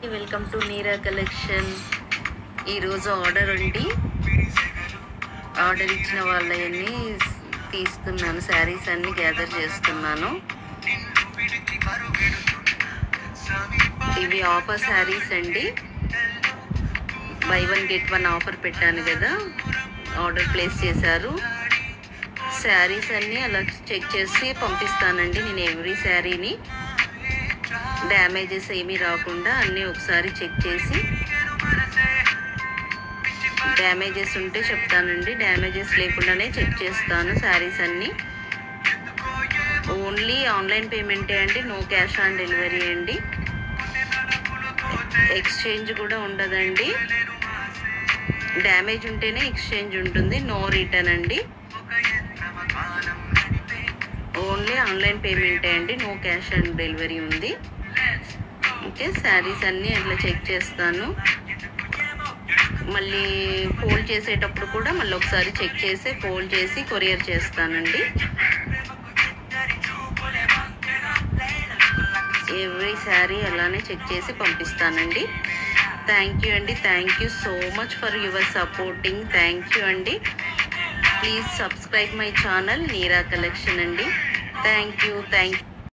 Welcome to neera collection. ఈరోజు order అండి. Order ఇచ్చిన వాళ్ళని తీస్తున్నాను, శారీస్ అన్ని గ్యాదర్ చేస్తున్నాను. ఇవి ఆఫర్ శారీస్ అండి. By one get one offer పెట్టాను కదా, ఆర్డర్ ప్లేస్ చేశారు. శారీస్ అన్నీ అలా చెక్ చేసి పంపిస్తానండి. నేను ఎవ్రీ శారీని డ్యామేజెస్ ఏమీ రాకుండా అన్నీ ఒకసారి చెక్ చేసి, డ్యామేజెస్ ఉంటే చెప్తానండి, డ్యామేజెస్ లేకుండానే చెక్ చేస్తాను శారీస్ అన్నీ. ఓన్లీ ఆన్లైన్ పేమెంటే అండి, నో క్యాష్ ఆన్ డెలివరీ అండి. ఎక్స్చేంజ్ కూడా ఉండదండి. డ్యామేజ్ ఉంటేనే ఎక్స్చేంజ్ ఉంటుంది, నో రిటర్న్ అండి. ఓన్లీ ఆన్లైన్ పేమెంటే అండి, నో క్యాష్ ఆన్ డెలివరీ ఉంది. ఓకే, శారీస్ అన్నీ అట్లా చెక్ చేస్తాను. మళ్ళీ ఫోల్డ్ చేసేటప్పుడు కూడా మళ్ళీ ఒకసారి చెక్ చేసి ఫోల్డ్ చేసి కొరియర్ చేస్తానండి. ఎవ్రీ శారీ అలానే చెక్ చేసి పంపిస్తానండి. థ్యాంక్ యూ అండి. Thank you so much for your supporting. Thank you అండి. Please subscribe my channel neera collection అండి. Thank you.